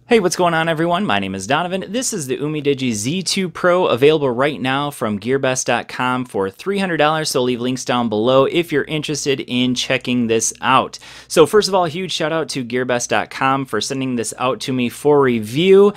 Hey, what's going on everyone? My name is Donovan. This is the Umidigi Z2 Pro, available right now from GearBest.com for $300, so I'll leave links down below if you're interested in checking this out. So first of all, a huge shout out to GearBest.com for sending this out to me for review.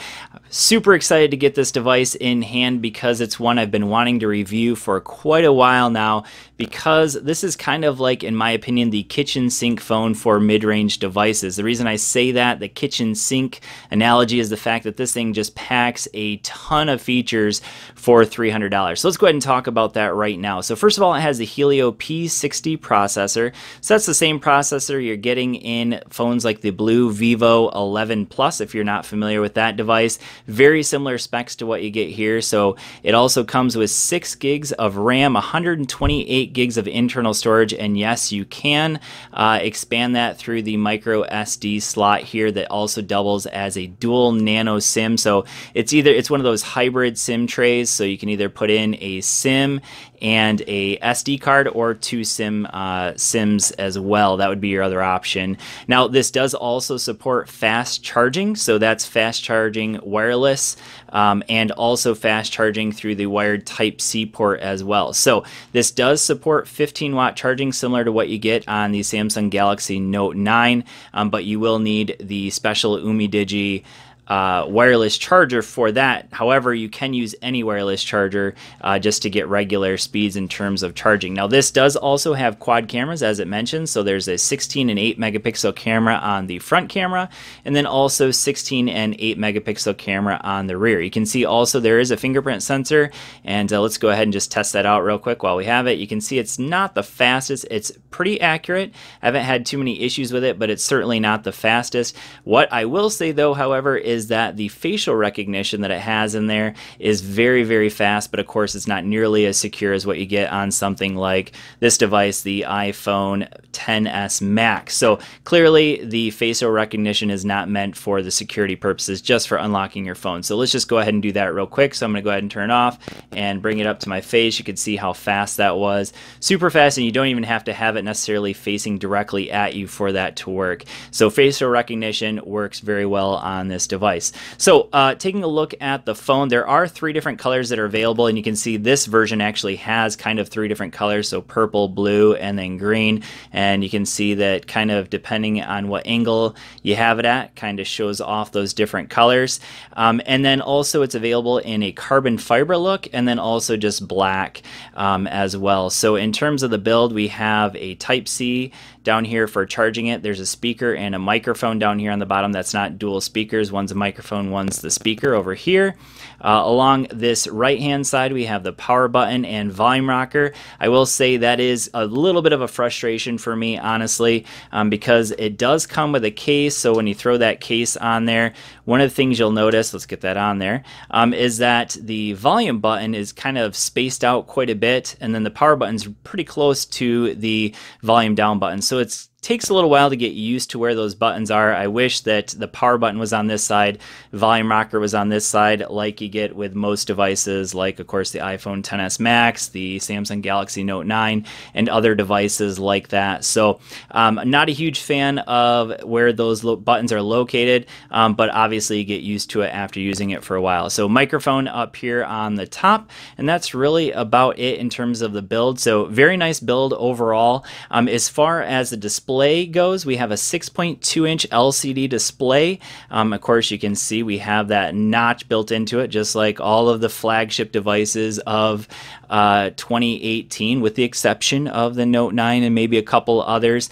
Super excited to get this device in hand because it's one I've been wanting to review for quite a while now, because this is kind of like, in my opinion, the kitchen sink phone for mid-range devices. The reason I say that, the kitchen sink analogy, is the fact that this thing just packs a ton of features for $300. So let's go ahead and talk about that right now. So first of all, it has the Helio P60 processor. So that's the same processor you're getting in phones like the Blue Vivo 11 Plus, if you're not familiar with that device. Very similar specs to what you get here. So it also comes with 6 gigs of RAM, 128 gigs of internal storage, and yes, you can expand that through the micro SD slot here that also doubles as a dual nano SIM. So it's one of those hybrid SIM trays, so you can either put in a SIM and a SD card or 2 SIMs as well. That would be your other option. Now this does also support fast charging, so that's fast charging wireless and also fast charging through the wired Type-C port as well. So this does support 15-watt charging, similar to what you get on the Samsung Galaxy Note 9, but you will need the special Umidigi wireless charger for that. However, you can use any wireless charger just to get regular speeds in terms of charging. Now this does also have quad cameras, as it mentions. So there's a 16 and 8 megapixel camera on the front camera, and then also 16 and 8 megapixel camera on the rear. You can see also there is a fingerprint sensor, and let's go ahead and just test that out real quick while we have it. You can see it's not the fastest. It's pretty accurate. I haven't had too many issues with it, but it's certainly not the fastest. What I will say though, however, is that the facial recognition that it has in there is very, very fast, but of course it's not nearly as secure as what you get on something like this device, the iPhone XS Max. So clearly the facial recognition is not meant for the security purposes, just for unlocking your phone. So let's just go ahead and do that real quick. So I'm going to go ahead and turn it off and bring it up to my face. You can see how fast that was. Super fast, and you don't even have to have it necessarily facing directly at you for that to work. So facial recognition works very well on this device. So taking a look at the phone, there are 3 different colors that are available, and you can see this version actually has kind of 3 different colors, so purple, blue, and then green. And you can see that kind of depending on what angle you have it at, kind of shows off those different colors. And then also it's available in a carbon fiber look, and then also just black as well. So in terms of the build, we have a Type-C down here for charging it. There's a speaker and a microphone down here on the bottom. That's not dual speakers. One's a microphone, one's the speaker over here. Along this right-hand side, we have the power button and volume rocker. I will say that is a little bit of a frustration for me, honestly, because it does come with a case. So when you throw that case on there, one of the things you'll notice, let's get that on there, is that the volume button is kind of spaced out quite a bit, and then the power button's pretty close to the volume down button. So it takes a little while to get used to where those buttons are. I wish that the power button was on this side, volume rocker was on this side, like you get with most devices, like of course the iPhone XS Max, the Samsung Galaxy Note 9, and other devices like that. So not a huge fan of where those buttons are located, but obviously you get used to it after using it for a while. So microphone up here on the top, and that's really about it in terms of the build. So very nice build overall. As far as the display goes, we have a 6.2-inch LCD display. Of course, you can see we have that notch built into it, just like all of the flagship devices of 2018, with the exception of the Note 9 and maybe a couple others.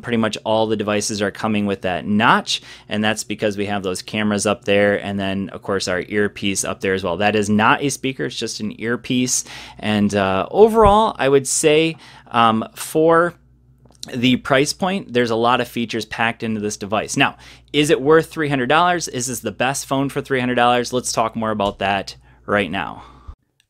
Pretty much all the devices are coming with that notch, and that's because we have those cameras up there, and then of course our earpiece up there as well. That is not a speaker, it's just an earpiece. And overall, I would say for the price point, there's a lot of features packed into this device. Now, is it worth $300? Is this the best phone for $300? Let's talk more about that right now.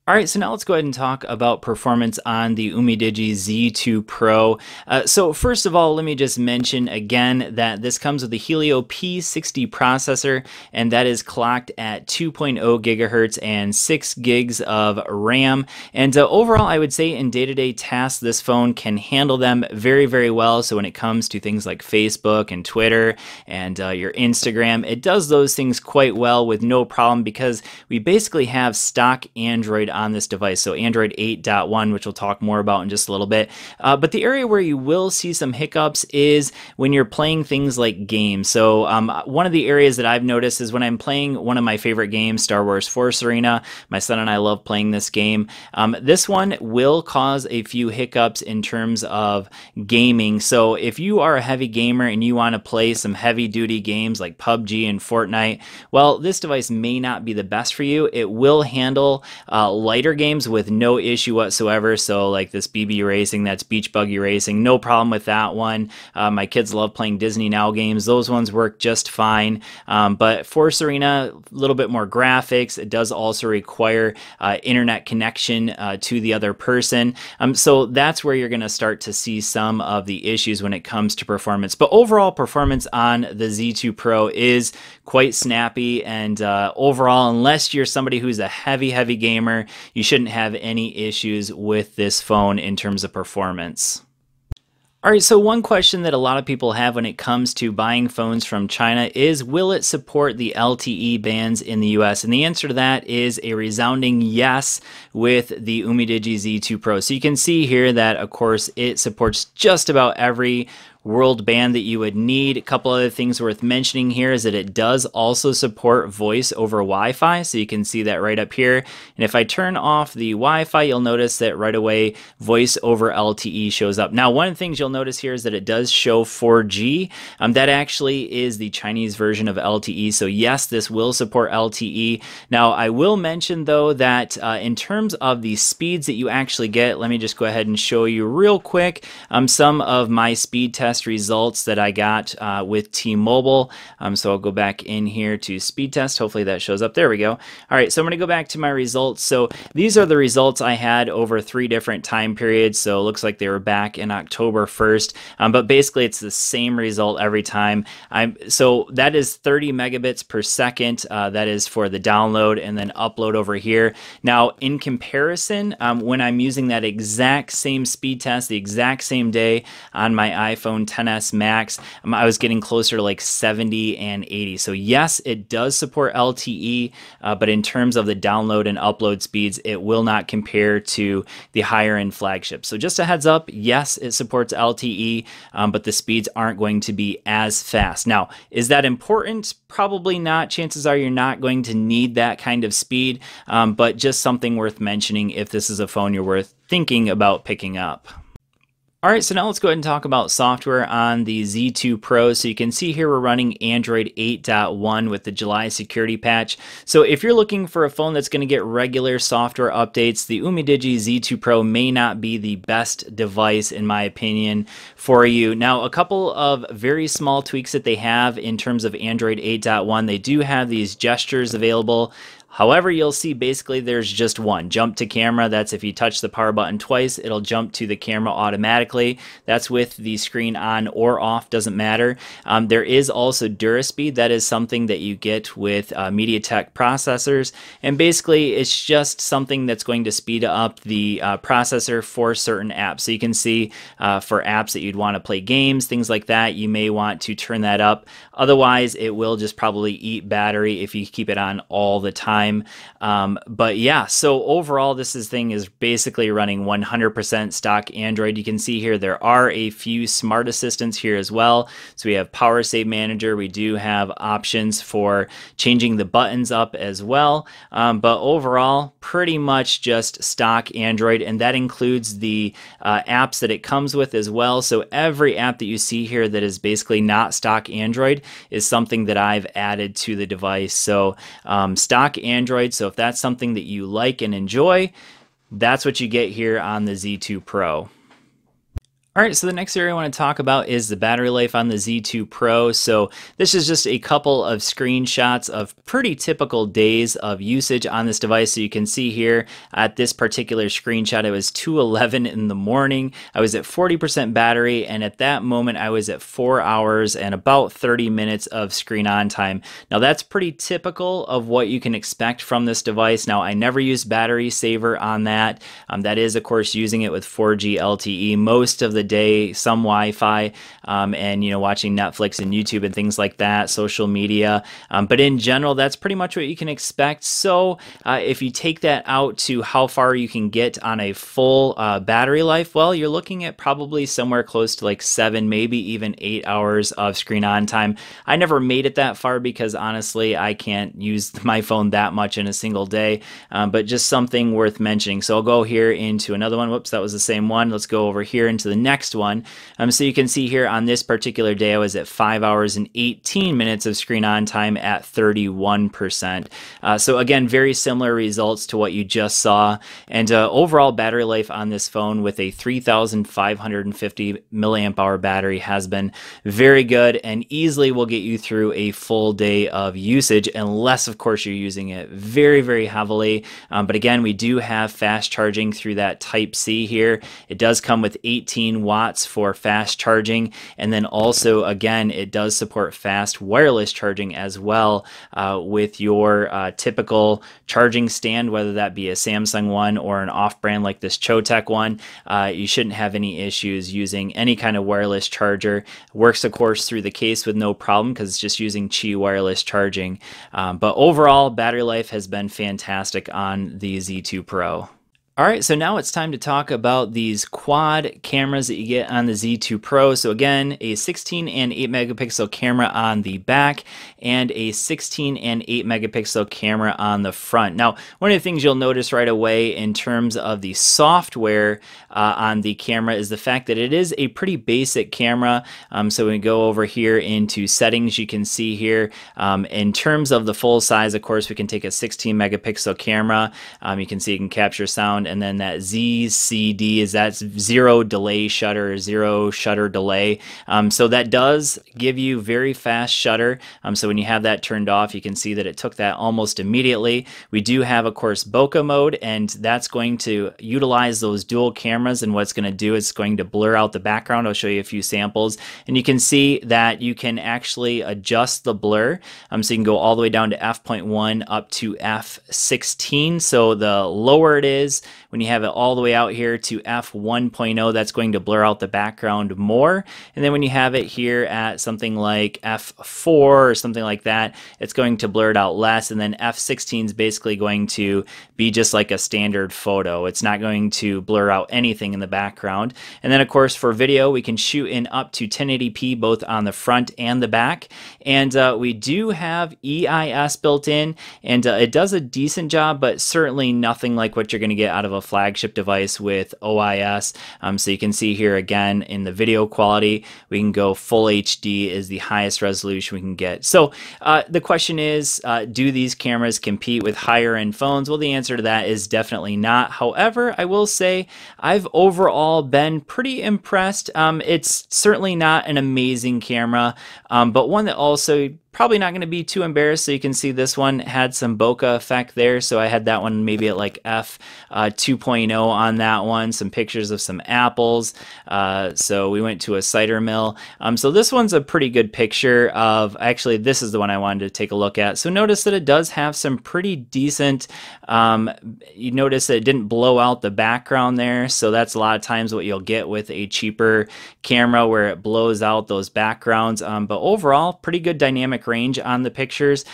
All right, so now let's go ahead and talk about performance on the Umidigi Z2 Pro. So first of all, let me just mention again that this comes with the Helio P60 processor, and that is clocked at 2.0 gigahertz and 6 gigs of RAM. And overall, I would say in day-to-day tasks, this phone can handle them very, very well. So when it comes to things like Facebook and Twitter and your Instagram, it does those things quite well with no problem because we basically have stock Android on this device, so Android 8.1, which we'll talk more about in just a little bit. But the area where you will see some hiccups is when you're playing things like games. So one of the areas that I've noticed is when I'm playing one of my favorite games, Star Wars Force Arena. My son and I love playing this game. This one will cause a few hiccups in terms of gaming. So if you are a heavy gamer and you want to play some heavy duty games like PUBG and Fortnite, well, this device may not be the best for you. It will handle lighter games with no issue whatsoever. So like this BB racing, that's beach buggy racing, no problem with that one. My kids love playing Disney Now games. Those ones work just fine. But Force Arena, a little bit more graphics. It does also require internet connection to the other person. So that's where you're going to start to see some of the issues when it comes to performance. But overall performance on the Z2 Pro is quite snappy, and overall, unless you're somebody who's a heavy gamer, you shouldn't have any issues with this phone in terms of performance. All right, so one question that a lot of people have when it comes to buying phones from China is, will it support the LTE bands in the US? And the answer to that is a resounding yes with the Umidigi Z2 Pro. So you can see here that, of course, it supports just about every world band that you would need. A couple other things worth mentioning here is that it does also support voice over Wi-Fi, so you can see that right up here. And if I turn off the Wi-Fi, you'll notice that right away voice over LTE shows up. Now, one of the things you'll notice here is that it does show 4G. That actually is the Chinese version of LTE, so yes, this will support LTE. Now, I will mention though that in terms of the speeds that you actually get, let me just go ahead and show you real quick some of my speed tests results that I got with T-Mobile. So I'll go back in here to speed test. Hopefully that shows up. There we go. All right, so I'm going to go back to my results. So these are the results I had over 3 different time periods. So it looks like they were back in October 1st, but basically it's the same result every time. So that is 30 megabits per second. That is for the download and then upload over here. Now, in comparison, when I'm using that exact same speed test, the exact same day on my iPhone XS Max, I was getting closer to like 70 and 80. So yes, it does support LTE, but in terms of the download and upload speeds, it will not compare to the higher end flagships. So just a heads up, yes, it supports LTE, but the speeds aren't going to be as fast. Now, is that important? Probably not. Chances are you're not going to need that kind of speed, but just something worth mentioning if this is a phone you're worth thinking about picking up. All right, so now let's go ahead and talk about software on the Z2 Pro. So you can see here we're running Android 8.1 with the July security patch. So if you're looking for a phone that's going to get regular software updates, the Umidigi Z2 Pro may not be the best device, in my opinion, for you. Now, a couple of very small tweaks that they have in terms of Android 8.1, they do have these gestures available. However, you'll see basically there's just one, jump to camera. That's if you touch the power button twice, it'll jump to the camera automatically. That's with the screen on or off, doesn't matter. There is also DuraSpeed. That is something that you get with MediaTek processors. And basically, it's just something that's going to speed up the processor for certain apps. So you can see for apps that you'd want to play games, things like that, you may want to turn that up. Otherwise, it will just probably eat battery if you keep it on all the time. But yeah, so overall, this thing is basically running 100% stock Android. You can see here there are a few smart assistants here as well. So we have Power Save Manager. We do have options for changing the buttons up as well. But overall, pretty much just stock Android, and that includes the apps that it comes with as well. So every app that you see here that is basically not stock Android is something that I've added to the device. So stock Android. So if that's something that you like and enjoy, that's what you get here on the Z2 Pro. All right, so the next area I want to talk about is the battery life on the Z2 Pro. So this is just a couple of screenshots of pretty typical days of usage on this device. So you can see here at this particular screenshot, it was 2:11 in the morning. I was at 40% battery, and at that moment I was at 4 hours and about 30 minutes of screen on time. Now that's pretty typical of what you can expect from this device. Now I never use battery saver on that. That is, of course, using it with 4G LTE most of the day, some Wi-Fi, and watching Netflix and YouTube and things like that, social media. But in general, that's pretty much what you can expect. So if you take that out to how far you can get on a full battery life, well, you're looking at probably somewhere close to like 7, maybe even 8 hours of screen on time. I never made it that far because honestly, I can't use my phone that much in a single day, but just something worth mentioning. So I'll go here into another one. Whoops, that was the same one. Let's go over here into the next one. So you can see here on this particular day, I was at 5 hours and 18 minutes of screen on time at 31%. So again, very similar results to what you just saw. And overall battery life on this phone with a 3,550 milliamp hour battery has been very good and easily will get you through a full day of usage, unless of course you're using it very, very heavily. But again, we do have fast charging through that Type-C here. It does come with 18 watts for fast charging, and then also again it does support fast wireless charging as well with your typical charging stand, whether that be a Samsung one or an off-brand like this Chotec one. You shouldn't have any issues using any kind of wireless charger. Works of course through the case with no problem because it's just using Qi wireless charging. But overall battery life has been fantastic on the Z2 Pro. All right, so now it's time to talk about these quad cameras that you get on the Z2 Pro. So again, a 16 and 8 megapixel camera on the back and a 16 and 8 megapixel camera on the front. Now, one of the things you'll notice right away in terms of the software on the camera is the fact that it is a pretty basic camera. So when we go over here into settings, you can see here in terms of the full size, of course, we can take a 16 megapixel camera. You can see it can capture sound. And then that ZCD that's zero delay shutter, zero shutter delay. So that does give you very fast shutter. So when you have that turned off, you can see that it took that almost immediately. We do have, of course, bokeh mode, and that's going to utilize those dual cameras. And what it's going to do is it's going to blur out the background. I'll show you a few samples, and you can see that you can actually adjust the blur. So you can go all the way down to f.1 up to f16. So the lower it is, when you have it all the way out here to f1.0, that's going to blur out the background more. And then when you have it here at something like f4 or something like that, it's going to blur it out less. And then f16 is basically going to be just like a standard photo. It's not going to blur out anything in the background. And then of course for video, we can shoot in up to 1080p both on the front and the back. And we do have EIS built in, and it does a decent job, but certainly nothing like what you're going to get out of a flagship device with OIS. So you can see here again in the video quality, we can go full HD is the highest resolution we can get. So the question is, do these cameras compete with higher end phones? Well, the answer to that is definitely not. However, I will say I've overall been pretty impressed. It's certainly not an amazing camera, but one that also probably not going to be too embarrassed. So you can see this one had some bokeh effect there. So I had that one maybe at like f2.0 on that one. Some pictures of some apples. So we went to a cider mill. So this one's a pretty good picture of, actually this is the one I wanted to take a look at. So notice that it does have some pretty decent, you notice that it didn't blow out the background there. So that's a lot of times what you'll get with a cheaper camera, where it blows out those backgrounds. But overall, pretty good dynamic range on the pictures.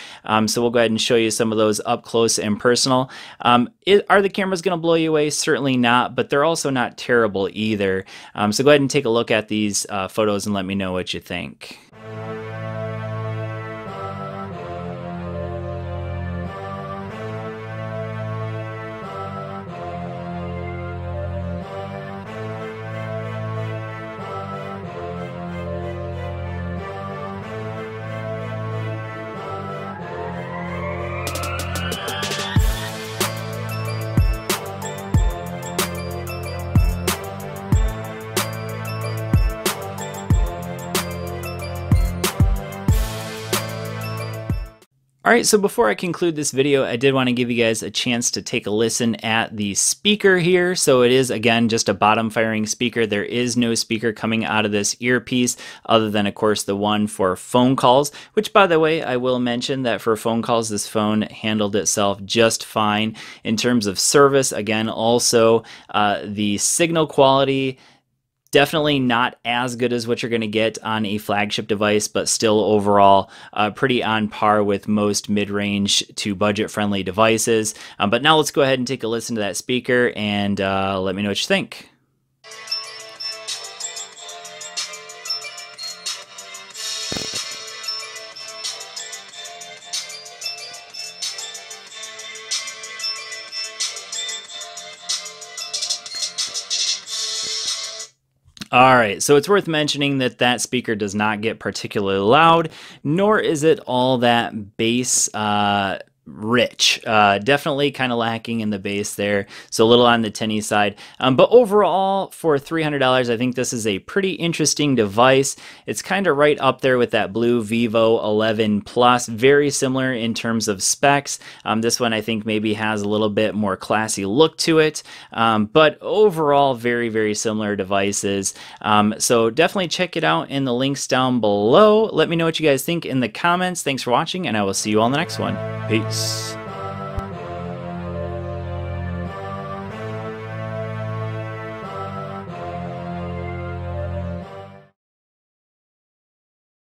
So we'll go ahead and show you some of those up close and personal. Are the cameras going to blow you away? Certainly not, but they're also not terrible either. So go ahead and take a look at these photos and let me know what you think. All right, so before I conclude this video, I did want to give you guys a chance to take a listen at the speaker here. So it is, again, just a bottom firing speaker. There is no speaker coming out of this earpiece other than, of course, the one for phone calls, which, by the way, I will mention that for phone calls, this phone handled itself just fine. In terms of service, again, also the signal quality, definitely not as good as what you're going to get on a flagship device, but still overall pretty on par with most mid-range to budget-friendly devices. But now let's go ahead and take a listen to that speaker and let me know what you think. All right, so it's worth mentioning that that speaker does not get particularly loud, nor is it all that bass rich. Definitely kind of lacking in the bass there, so a little on the tinny side. But overall, for $300, I think this is a pretty interesting device. It's kind of right up there with that blue Vivo 11 Plus, very similar in terms of specs. This one I think maybe has a little bit more classy look to it, but overall very, very similar devices. So definitely check it out in the links down below. Let me know what you guys think in the comments. Thanks for watching, and I will see you on the next one. Peace.